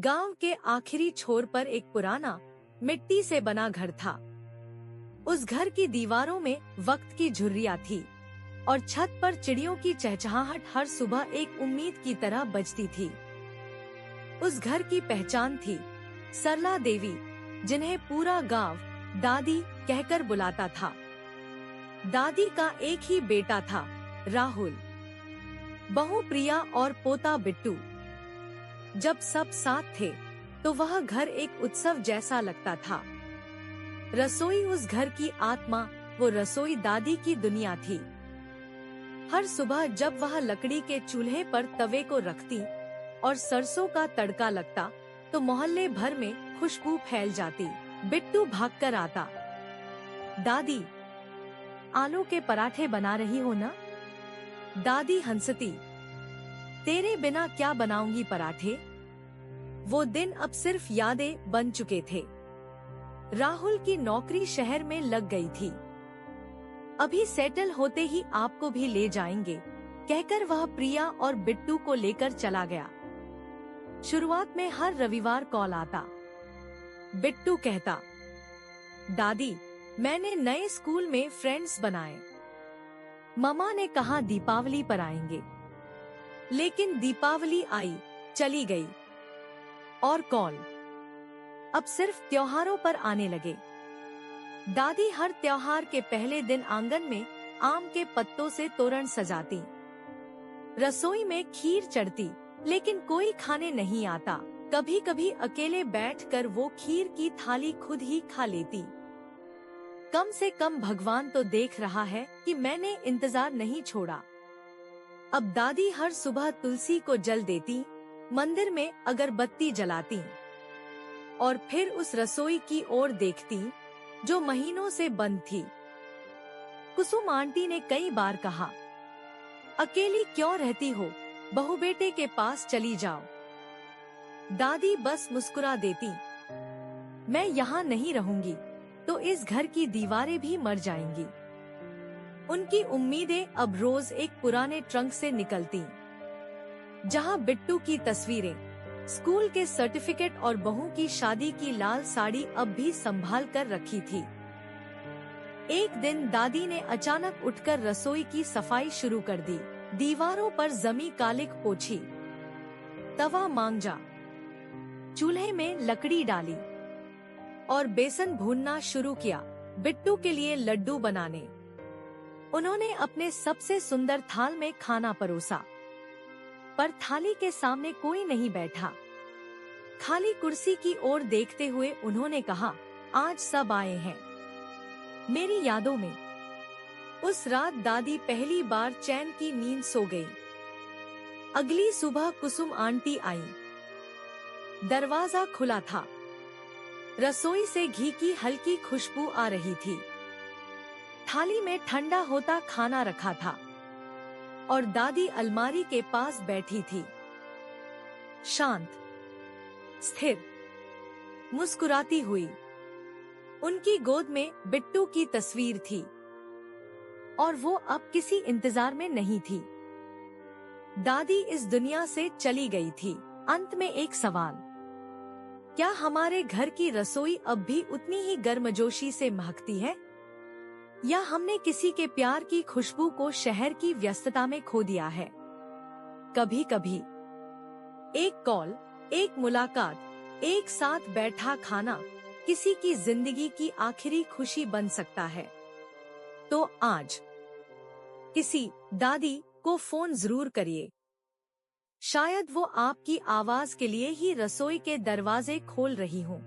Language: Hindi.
गांव के आखिरी छोर पर एक पुराना मिट्टी से बना घर था। उस घर की दीवारों में वक्त की झुर्रियां थी और छत पर चिड़ियों की चहचहाहट हर सुबह एक उम्मीद की तरह बजती थी। उस घर की पहचान थी सरला देवी, जिन्हें पूरा गांव दादी कहकर बुलाता था। दादी का एक ही बेटा था, राहुल, बहू प्रिया और पोता बिट्टू। जब सब साथ थे तो वह घर एक उत्सव जैसा लगता था। रसोई उस घर की आत्मा, वो रसोई दादी की दुनिया थी। हर सुबह जब वह लकड़ी के चूल्हे पर तवे को रखती और सरसों का तड़का लगता तो मोहल्ले भर में खुशबू फैल जाती। बिट्टू भागकर आता, दादी, आलू के पराठे बना रही हो ना? दादी हंसती, तेरे बिना क्या बनाऊंगी पराठे? वो दिन अब सिर्फ यादें बन चुके थे। राहुल की नौकरी शहर में लग गई थी। अभी सेटल होते ही आपको भी ले जाएंगे, कहकर वह प्रिया और बिट्टू को लेकर चला गया। शुरुआत में हर रविवार कॉल आता। बिट्टू कहता, दादी, मैंने नए स्कूल में फ्रेंड्स बनाए। मम्मा ने कहा दीपावली पर आएंगे, लेकिन दीपावली आई, चली गई। और कॉल अब सिर्फ त्योहारों पर आने लगे। दादी हर त्योहार के पहले दिन आंगन में आम के पत्तों से तोरण सजाती। रसोई में खीर चढ़ती, लेकिन कोई खाने नहीं आता। कभी कभी अकेले बैठकर वो खीर की थाली खुद ही खा लेती। कम से कम भगवान तो देख रहा है कि मैंने इंतजार नहीं छोड़ा। अब दादी हर सुबह तुलसी को जल देती, मंदिर में अगरबत्ती जलाती और फिर उस रसोई की ओर देखती जो महीनों से बंद थी। कुसुम आंटी ने कई बार कहा, अकेली क्यों रहती हो, बहू बेटे के पास चली जाओ। दादी बस मुस्कुरा देती, मैं यहाँ नहीं रहूंगी तो इस घर की दीवारें भी मर जाएंगी। उनकी उम्मीदें अब रोज एक पुराने ट्रंक से निकलती, जहाँ बिट्टू की तस्वीरें, स्कूल के सर्टिफिकेट और बहू की शादी की लाल साड़ी अब भी संभाल कर रखी थी। एक दिन दादी ने अचानक उठकर रसोई की सफाई शुरू कर दी। दीवारों पर जमी कालिक पोछी, तवा मांजा, चूल्हे में लकड़ी डाली और बेसन भूनना शुरू किया। बिट्टू के लिए लड्डू बनाने। उन्होंने अपने सबसे सुंदर थाल में खाना परोसा, पर थाली के सामने कोई नहीं बैठा। खाली कुर्सी की ओर देखते हुए उन्होंने कहा, आज सब आए हैं मेरी यादों में। उस रात दादी पहली बार चैन की नींद सो गई। अगली सुबह कुसुम आंटी आई। दरवाजा खुला था। रसोई से घी की हल्की खुशबू आ रही थी। थाली में ठंडा होता खाना रखा था और दादी अलमारी के पास बैठी थी, शांत, स्थिर, मुस्कुराती हुई। उनकी गोद में बिट्टू की तस्वीर थी और वो अब किसी इंतजार में नहीं थी। दादी इस दुनिया से चली गई थी। अंत में एक सवाल, क्या हमारे घर की रसोई अब भी उतनी ही गर्मजोशी से महकती है, या हमने किसी के प्यार की खुशबू को शहर की व्यस्तता में खो दिया है? कभी कभी एक कॉल, एक मुलाकात, एक साथ बैठा खाना किसी की जिंदगी की आखिरी खुशी बन सकता है। तो आज किसी दादी को फोन जरूर करिए। शायद वो आपकी आवाज के लिए ही रसोई के दरवाजे खोल रही हो।